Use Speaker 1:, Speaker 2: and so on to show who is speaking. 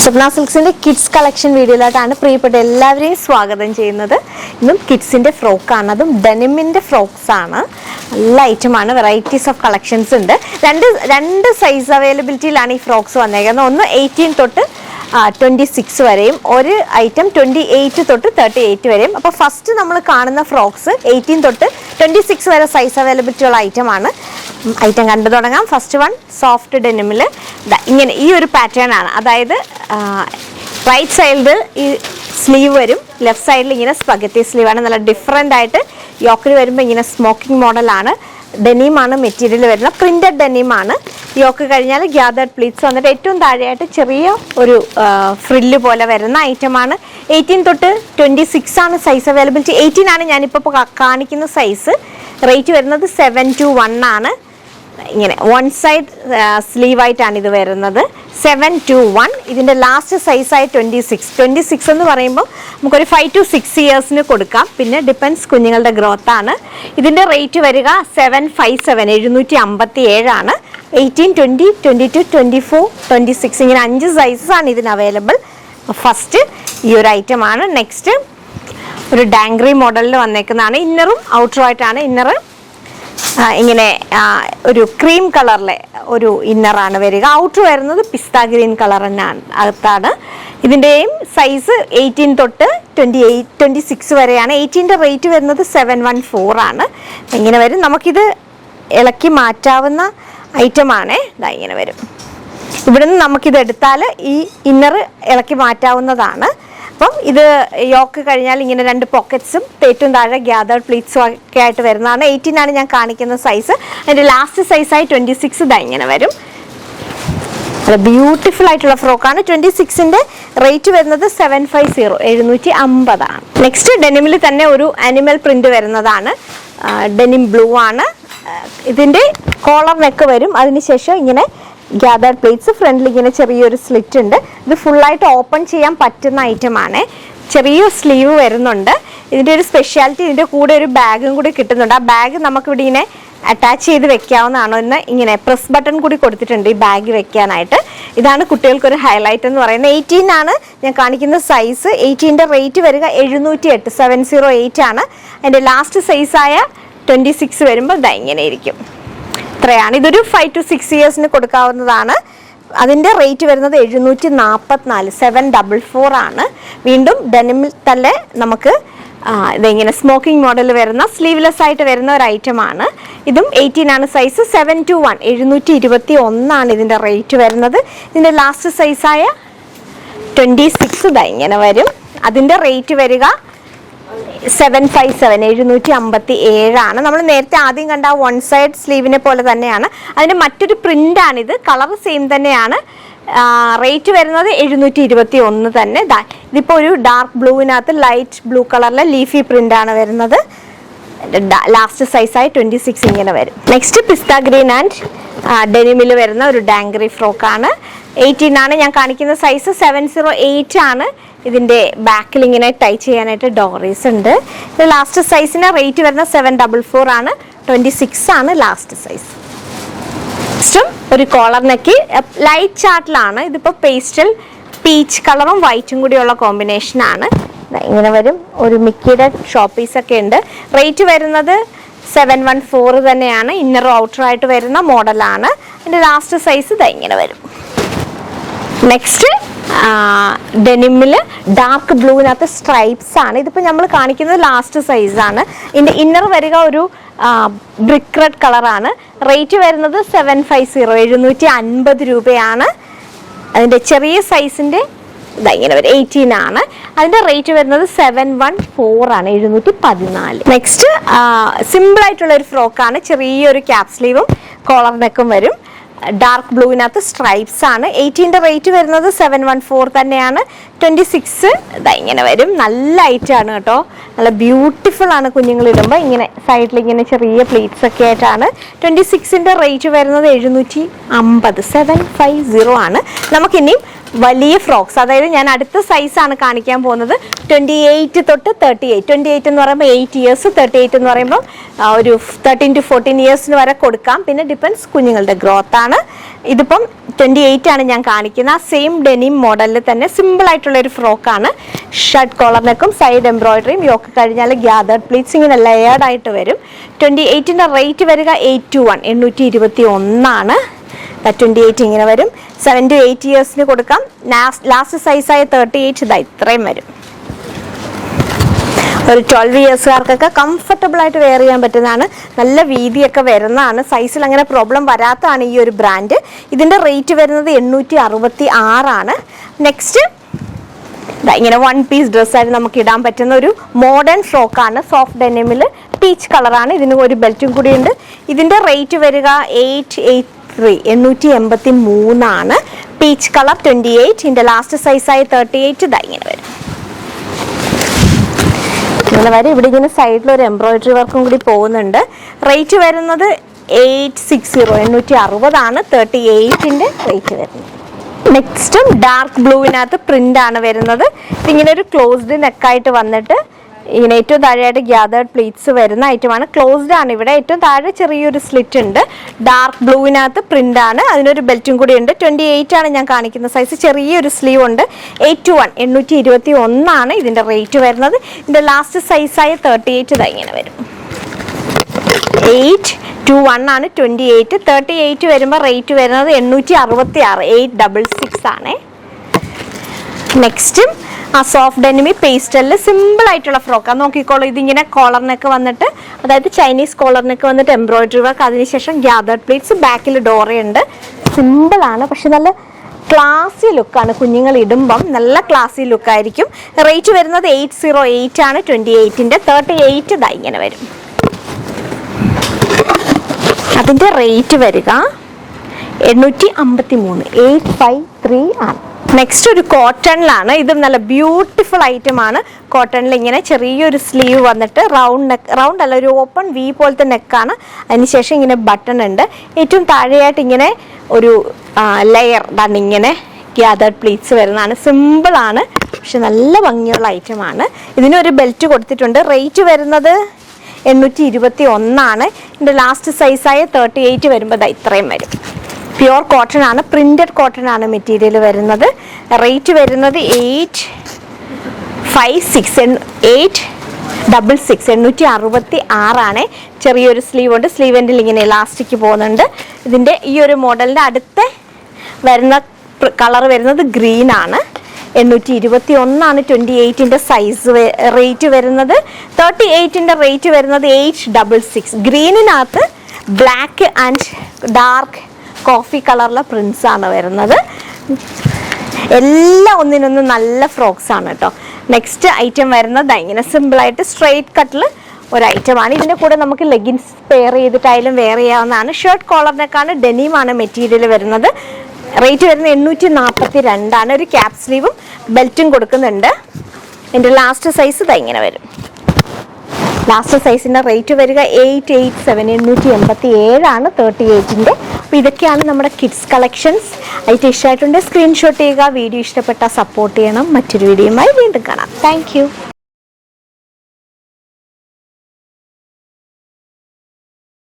Speaker 1: സ്വപ്ന സിൽക്സിന്റെ kids collection വീഡിയോയിലായിട്ടാണ് പ്രിയപ്പെട്ട എല്ലാവരെയും സ്വാഗതം ചെയ്യുന്നത്. ഇന്നും കിഡ്സിന്റെ ഫ്രോക്കാണ്, അതും ഡെനിമിന്റെ ഫ്രോക്സ് ആണ്. നല്ല ഐറ്റമാണ്, വെറൈറ്റീസ് ഓഫ് കളക്ഷൻസ് ഉണ്ട്. രണ്ട് സൈസ് അവൈലബിലിറ്റിയിലാണ് ഈ ഫ്രോക്സ് വന്നേക്കുന്നത്. ഒന്ന് 18 തൊട്ട് 26 വരെയും, ഒരു ഐറ്റം 28 തൊട്ട് 38 വരെയും. അപ്പോൾ ഫസ്റ്റ് നമ്മൾ കാണുന്ന ഫ്രോക്സ് 18 തൊട്ട് 26 വരെ സൈസ് അവൈലബിലിറ്റി ഉള്ള ഐറ്റമാണ്. ഐറ്റം കണ്ടു തുടങ്ങാം. ഫസ്റ്റ് വൺ സോഫ്റ്റ് ഡെനിമിൽ ഇങ്ങനെ ഈ ഒരു പാറ്റേൺ ആണ്. അതായത് റൈറ്റ് സൈഡിൽ ഈ സ്ലീവ് വരും, ലെഫ്റ്റ് സൈഡിൽ ഇങ്ങനെ സ്പഗത്തി സ്ലീവാണ്. നല്ല ഡിഫറെൻ്റ് ആയിട്ട് യോക്കിൽ വരുമ്പോൾ ഇങ്ങനെ സ്മോക്കിംഗ് മോഡലാണ്. ഡെനീമാണ് മെറ്റീരിയൽ വരുന്നത്, പ്രിന്റഡ് ഡെനീമാണ്. യോക്ക് കഴിഞ്ഞാൽ ഗ്യാതേർഡ് പ്ലീറ്റ്സ് വന്നിട്ട് ഏറ്റവും താഴെയായിട്ട് ചെറിയ ഒരു ഫ്രില്ല് പോലെ വരുന്ന ഐറ്റമാണ്. 18 തൊട്ട് 26 ആണ് സൈസ് അവൈലബിലിറ്റി. 18 ആണ് ഞാനിപ്പോൾ കാണിക്കുന്ന സൈസ്. റേറ്റ് വരുന്നത് 721 ആണ്. ഇങ്ങനെ വൺ സൈഡ് സ്ലീവായിട്ടാണ് ഇത് വരുന്നത്. 721. ഇതിൻ്റെ ലാസ്റ്റ് സൈസായി 26 എന്ന് പറയുമ്പോൾ നമുക്കൊരു 5 to 6 ഇയേഴ്സിന് കൊടുക്കാം. പിന്നെ ഡിപ്പെൻസ് കുഞ്ഞുങ്ങളുടെ ഗ്രോത്ത് ആണ്. ഇതിൻ്റെ റേറ്റ് വരിക 757 ആണ്. 18, 20, 22, 24, 26 ഇങ്ങനെ 5 സൈസസ് ആണ് ഇതിന് അവൈലബിൾ. ഫസ്റ്റ് ഈ ഒരു ഐറ്റമാണ്. നെക്സ്റ്റ് ഒരു ഡാങ്ക്രി മോഡലിൽ വന്നേക്കുന്നതാണ്. ഇന്നറും ഔട്ടറും ആയിട്ടാണ്. ഇന്നർ ഇങ്ങനെ ഒരു ക്രീം കളറിലെ ഒരു ഇന്നറാണ് വരിക. ഔട്ടർ വരുന്നത് പിസ്ത ഗ്രീൻ കളർ തന്നെയാണ് അകത്താണ്. ഇതിൻ്റെയും സൈസ് 18 തൊട്ട് 26 വരെയാണ്. 18ൻ്റെ റേറ്റ് വരുന്നത് 714 ആണ്. ഇങ്ങനെ വരും. നമുക്കിത് ഇളക്കി മാറ്റാവുന്ന ഐറ്റമാണേ. ഇങ്ങനെ വരും. ഇവിടെ നിന്ന് നമുക്കിത് എടുത്താൽ ഈ ഇന്നർ ഇളക്കി മാറ്റാവുന്നതാണ്. അപ്പം ഇത് യോക്ക് കഴിഞ്ഞാൽ ഇങ്ങനെ 2 പോക്കറ്റ്സും ഏറ്റവും താഴെ ഗ്യാതേർഡ് പ്ലീറ്റ്സും ഒക്കെ ആയിട്ട് വരുന്നതാണ്. 18 ആണ് ഞാൻ കാണിക്കുന്ന സൈസ്. അതിൻ്റെ ലാസ്റ്റ് സൈസായി 26 ഇങ്ങനെ വരും. അത് ബ്യൂട്ടിഫുൾ ആയിട്ടുള്ള ഫ്രോക്കാണ്. 26ൻ്റെ റേറ്റ് വരുന്നത് 750 ആണ്. നെക്സ്റ്റ് ഡെനിമിൽ തന്നെ ഒരു അനിമൽ പ്രിന്റ് വരുന്നതാണ്. ഡെനിം ബ്ലൂ ആണ്. ഇതിൻ്റെ കോളർ നെക്ക് വരും. അതിനുശേഷം ഇങ്ങനെ ഗ്യാതേർഡ് പ്ലേറ്റ്സ്, ഫ്രണ്ടിൽ ഇങ്ങനെ ചെറിയൊരു സ്ലിറ്റ് ഉണ്ട്. ഇത് ഫുള്ളായിട്ട് ഓപ്പൺ ചെയ്യാൻ പറ്റുന്ന ഐറ്റമാണ്. ചെറിയ സ്ലീവ് വരുന്നുണ്ട്. ഇതിൻ്റെ ഒരു സ്പെഷ്യാലിറ്റി, ഇതിൻ്റെ കൂടെ ഒരു ബാഗും കൂടി കിട്ടുന്നുണ്ട്. ആ ബാഗ് നമുക്കിവിടെ ഇങ്ങനെ അറ്റാച്ച് ചെയ്ത് വെക്കാവുന്നതാണ്. ഒന്ന് ഇങ്ങനെ പ്രസ് ബട്ടൺ കൂടി കൊടുത്തിട്ടുണ്ട് ഈ ബാഗ് വെക്കാനായിട്ട്. ഇതാണ് കുട്ടികൾക്കൊരു ഹൈലൈറ്റ് എന്ന് പറയുന്നത്. 18 ആണ് ഞാൻ കാണിക്കുന്ന സൈസ്. 18ൻ്റെ റേറ്റ് വരിക 708, 708 ആണ്. അതിൻ്റെ ലാസ്റ്റ് സൈസായ 26 വരുമ്പോൾ ഇങ്ങനെ ഇരിക്കും. ഇത്രയാണ്. ഇതൊരു 5 to 6 ഇയേഴ്സിന് കൊടുക്കാവുന്നതാണ്. അതിൻ്റെ റേറ്റ് വരുന്നത് 744, 744 ആണ്. വീണ്ടും ഡെനിമിൽ തന്നെ നമുക്ക് ഇതെങ്ങനെ സ്മോക്കിംഗ് മോഡൽ വരുന്ന സ്ലീവ്ലെസ് ആയിട്ട് വരുന്ന ഒരു ഐറ്റമാണ്. ഇതും 18 ആണ് സൈസ്. 721, 721 ആണ് ഇതിൻ്റെ റേറ്റ് വരുന്നത്. ഇതിൻ്റെ ലാസ്റ്റ് സൈസായ 26 ഇങ്ങനെ വരും. അതിൻ്റെ റേറ്റ് വരിക 757, 757 ആണ്. നമ്മൾ നേരത്തെ ആദ്യം കണ്ട വൺ സൈഡ് സ്ലീവിനെ പോലെ തന്നെയാണ്. അതിൻ്റെ മറ്റൊരു പ്രിൻ്റാണിത്. കളർ സെയിം തന്നെയാണ്. റേറ്റ് വരുന്നത് 721 തന്നെ. ഇതിപ്പോൾ ഒരു ഡാർക്ക് ബ്ലൂവിനകത്ത് ലൈറ്റ് ബ്ലൂ കളറിലെ ലീഫി പ്രിൻ്റാണ് വരുന്നത്. ലാസ്റ്റ് സൈസായി 26 ഇങ്ങനെ വരും. നെക്സ്റ്റ് പിസ്ത ഗ്രീൻ ആൻഡ് ഡെനിമിൽ വരുന്ന ഒരു ഡാങ്ക്രി ഫ്രോക്കാണ്. 18 ആണ് ഞാൻ കാണിക്കുന്ന സൈസ്. 708 ആണ്. ഇതിൻ്റെ ബാക്കിൽ ഇങ്ങനെ ടൈ ചെയ്യാനായിട്ട് ഡോറീസ് ഉണ്ട്. ഇത് ലാസ്റ്റ് സൈസിന് റേറ്റ് വരുന്ന 744 ആണ്. 26 ആണ് ലാസ്റ്റ് സൈസ്. നെക്സ്റ്റും ഒരു കോളർ നെക്ക് ലൈറ്റ് ചാർട്ടിലാണ്. ഇതിപ്പോൾ പേസ്റ്റൽ പീച്ച് കളറും വൈറ്റും കൂടിയുള്ള കോമ്പിനേഷനാണ്. ഇങ്ങനെ വരും. ഒരു മിക്കിയുടെ ഷോപ്പീസൊക്കെ ഉണ്ട്. റേറ്റ് വരുന്നത് 714 തന്നെയാണ്. ഇന്നറും ഔട്ടറും ആയിട്ട് വരുന്ന മോഡലാണ്. അതിൻ്റെ ലാസ്റ്റ് സൈസ് ഇങ്ങനെ വരും. നെക്സ്റ്റ് ഡെനിമിൽ ഡാർക്ക് ബ്ലൂവിനകത്ത് സ്ട്രൈപ്സ് ആണ്. ഇതിപ്പോൾ നമ്മൾ കാണിക്കുന്നത് ലാസ്റ്റ് സൈസാണ്. ഇതിൻ്റെ ഇന്നർ വരിക ഒരു ബ്രിക്ക് റെഡ് കളറാണ്. റേറ്റ് വരുന്നത് 750, 750 രൂപയാണ്. അതിൻ്റെ ചെറിയ സൈസിൻ്റെ ഇങ്ങനെ വരും. 18 ആണ്. അതിൻ്റെ റേറ്റ് വരുന്നത് 714 ആണ്, 714. നെക്സ്റ്റ് സിമ്പിൾ ആയിട്ടുള്ള ഒരു ഫ്രോക്കാണ്. ചെറിയൊരു ക്യാപ് സ്ലീവും കോളർ നെക്കും വരും. ഡാർക്ക് ബ്ലൂവിനകത്ത് സ്ട്രൈപ്സ് ആണ്. 18ൻ്റെ റേറ്റ് വരുന്നത് 714 തന്നെയാണ്. 26 ഇങ്ങനെ വരും. നല്ല ഐറ്റമാണ് കേട്ടോ. നല്ല ബ്യൂട്ടിഫുൾ ആണ്. കുഞ്ഞുങ്ങളിടുമ്പോൾ ഇങ്ങനെ സൈഡിൽ ഇങ്ങനെ ചെറിയ പ്ലേറ്റ്സ് ഒക്കെ ആയിട്ടാണ്. 26ൻ്റെ റേറ്റ് വരുന്നത് 750, 750 ആണ്. നമുക്കിനിയും വലിയ ഫ്രോക്സ്, അതായത് ഞാൻ അടുത്ത സൈസാണ് കാണിക്കാൻ പോകുന്നത്. 28 തൊട്ട് 38. 28 എന്ന് പറയുമ്പോൾ 8 ഇയേഴ്സ്, 38 എന്ന് പറയുമ്പോൾ ഒരു 13 to 14 ഇയേഴ്സിന് വരെ കൊടുക്കാം. പിന്നെ ഡിപ്പെൻസ് കുഞ്ഞുങ്ങളുടെ ഗ്രോത്ത് ആണ്. ആണ്. ഇതിപ്പം 28 ആണ് ഞാൻ കാണിക്കുന്ന സെയിം ഡെനിം മോഡലിൽ തന്നെ സിമ്പിൾ ആയിട്ടുള്ള ഒരു ഫ്രോക്കാണ്. ഷർട്ട് കോളർ നെക്കും സൈഡ് എംബ്രോയിഡറിയും യോക്ക് കഴിഞ്ഞാൽ ഗ്യാതേർഡ് പ്ലീറ്റ്സ് ഇങ്ങനെ ലെയേർഡ് ആയിട്ട് വരും. 28ന്റെ റേറ്റ് വരിക 821 ആണ്. 28 ഇങ്ങനെ വരും. 7 to 8 ഇയേഴ്സിന് കൊടുക്കാം. ലാസ്റ്റ് സൈസായ 38 ഇതാ ഇത്രയും വരും. ഒരു 12 ഇയേഴ്സുകാർക്കൊക്കെ കംഫർട്ടബിൾ ആയിട്ട് വെയർ ചെയ്യാൻ പറ്റുന്നതാണ്. നല്ല വീതിയൊക്കെ വരുന്നതാണ്. സൈസിൽ അങ്ങനെ പ്രോബ്ലം വരാത്തതാണ് ഈ ഒരു ബ്രാൻഡ്. ഇതിൻ്റെ റേറ്റ് വരുന്നത് 866 ആണ്. നെക്സ്റ്റ് ഇങ്ങനെ 1 പീസ് ഡ്രസ്സായിട്ട് നമുക്ക് ഇടാൻ പറ്റുന്ന ഒരു മോഡേൺ ഫ്രോക്കാണ്. സോഫ്റ്റ് ഡെനിമിൽ പീച്ച് കളറാണ്. ഇതിന് ഒരു ബെൽറ്റും കൂടി ഉണ്ട്. ഇതിൻ്റെ റേറ്റ് വരിക 883 ആണ്. Peach colour 28. ഇതിൻ്റെ ലാസ്റ്റ് സൈസായി 38 ഇങ്ങനെ വരും. ഇങ്ങനെ വരും. ഇവിടെ ഇങ്ങനെ സൈഡിൽ ഒരു എംബ്രോയിഡറി വർക്കും കൂടി പോകുന്നുണ്ട്. റേറ്റ് വരുന്നത് 860 ആണ്. 38ന്റെ റേറ്റ് വരുന്നത്. നെക്സ്റ്റും ഡാർക്ക് ബ്ലൂവിനകത്ത് പ്രിന്റ് ആണ് വരുന്നത്. ഇതിങ്ങനെ ഒരു ക്ലോസ്ഡ് നെക്കായിട്ട് വന്നിട്ട് ഇങ്ങനെ ഏറ്റവും താഴെയായിട്ട് ഗ്യാതേർഡ് പ്ലീറ്റ്സ് വരുന്ന ഐറ്റമാണ്. ക്ലോസ്ഡ് ആണ്. ഇവിടെ ഏറ്റവും താഴെ ചെറിയൊരു സ്ലിറ്റ് ഉണ്ട്. ഡാർക്ക് ബ്ലൂവിനകത്ത് പ്രിന്റ് ആണ്. അതിനൊരു ബെൽറ്റും കൂടി ഉണ്ട്. 28 ആണ് ഞാൻ കാണിക്കുന്ന സൈസ്. ചെറിയൊരു സ്ലീവ് ഉണ്ട്. 821 ആണ് ഇതിന്റെ റേറ്റ് വരുന്നത്. ഇതിന്റെ ലാസ്റ്റ് സൈസായ 38 ഇങ്ങനെ വരും. 821 ആണ് 28. 38 വരുമ്പോൾ റേറ്റ് വരുന്നത് 866 866 ആണ്. നെക്സ്റ്റ് സോഫ്റ്റ് ഡെനിമി പേസ്റ്റലിൽ സിമ്പിൾ ആയിട്ടുള്ള ഫ്രോക്കാണ്. നോക്കിക്കോളൂ. ഇതിങ്ങനെ കോളറിനൊക്കെ വന്നിട്ട്, അതായത് ചൈനീസ് കോളറിനൊക്കെ വന്നിട്ട് എംബ്രോയിഡറി വർക്ക്, അതിനുശേഷം ഗ്യാതേർഡ് പ്ലീറ്റ്സ്, ബാക്കിൽ ഡോറയുണ്ട്. സിമ്പിളാണ്, പക്ഷെ നല്ല ക്ലാസി ലുക്കാണ്. കുഞ്ഞുങ്ങൾ ഇടുമ്പം നല്ല ക്ലാസി ലുക്കായിരിക്കും. റേറ്റ് വരുന്നത് 808 ആണ് 28ന്റെ. 38 ഇങ്ങനെ വരും. അതിൻ്റെ റേറ്റ് വരിക 853 853 ആണ്. നെക്സ്റ്റ് ഒരു കോട്ടണിലാണ്. ഇതും നല്ല ബ്യൂട്ടിഫുൾ ഐറ്റം ആണ്. കോട്ടണിൽ ഇങ്ങനെ ചെറിയൊരു സ്ലീവ് വന്നിട്ട് റൗണ്ട് അല്ല, ഒരു ഓപ്പൺ വി പോലത്തെ നെക്കാണ്. അതിനുശേഷം ഇങ്ങനെ ബട്ടൺ ഉണ്ട്. ഏറ്റവും താഴെയായിട്ട് ഇങ്ങനെ ഒരു ലെയർ ഇങ്ങനെ ഗ്യാതേർഡ് പ്ലീറ്റ്സ് വരുന്നതാണ്. സിമ്പിളാണ്, പക്ഷെ നല്ല ഭംഗിയുള്ള ഐറ്റമാണ്. ഇതിനൊരു ബെൽറ്റ് കൊടുത്തിട്ടുണ്ട്. റേറ്റ് വരുന്നത് 821 ആണ്. ഇതിൻ്റെ ലാസ്റ്റ് സൈസായ 38 വരുമ്പോൾ ഇത്രയും വരും. പ്യുവർ കോട്ടൺ ആണ്. പ്രിന്റഡ് കോട്ടൺ ആണ് മെറ്റീരിയൽ വരുന്നത്. റേറ്റ് വരുന്നത് 866 ആണ്. ചെറിയൊരു സ്ലീവ് ഉണ്ട്. സ്ലീവ് എൻഡിൽ ഇങ്ങനെ ഇലാസ്റ്റിക് പോകുന്നുണ്ട്. ഇതിൻ്റെ ഈ ഒരു മോഡലിൻ്റെ അടുത്ത വരുന്ന കളർ വരുന്നത് ഗ്രീൻ ആണ്. 821 ആണ് 28ന്റെ സൈസ്. റേറ്റ് വരുന്നത് 38ന്റെ റേറ്റ് വരുന്നത് 866. ഗ്രീനിനകത്ത് ബ്ലാക്ക് ആൻഡ് ഡാർക്ക് കോഫി കളറിലെ പ്രിന്റ്സ് ആണ് വരുന്നത്. എല്ലാം ഒന്നിനൊന്ന് നല്ല ഫ്രോക്സ് ആണ് കേട്ടോ. നെക്സ്റ്റ് ഐറ്റം വരുന്നത് ഇങ്ങനെ സിമ്പിളായിട്ട് സ്ട്രെയിറ്റ് കട്ടിൽ ഒരു ഐറ്റമാണ്. ഇതിൻ്റെ കൂടെ നമുക്ക് ലെഗിൻസ് പെയർ ചെയ്തിട്ടായാലും വെയർ ചെയ്യാവുന്നതാണ്. ഷർട്ട് കോളറിനൊക്കെയാണ്. ഡെനിമാണ് മെറ്റീരിയൽ വരുന്നത്. റേറ്റ് വരുന്നത് 842 ആണ്. ഒരു ക്യാപ് സ്ലീവും ബെൽറ്റും കൊടുക്കുന്നുണ്ട്. എൻ്റെ ലാസ്റ്റ് സൈസ് ഇങ്ങനെ വരും. ലാസ്റ്റ് സൈസിൻ്റെ റേറ്റ് വരിക 887 ആണ് 38ന്റെ. അപ്പോൾ ഇതൊക്കെയാണ് നമ്മുടെ കിഡ്സ് കളക്ഷൻസ്. ഐറ്റം ഇഷ്ടമായിട്ടുണ്ട് സ്ക്രീൻഷോട്ട് ചെയ്യുക. വീഡിയോ ഇഷ്ടപ്പെട്ടാൽ സപ്പോർട്ട് ചെയ്യണം. മറ്റൊരു വീഡിയോയുമായി വീണ്ടും കാണാം. താങ്ക്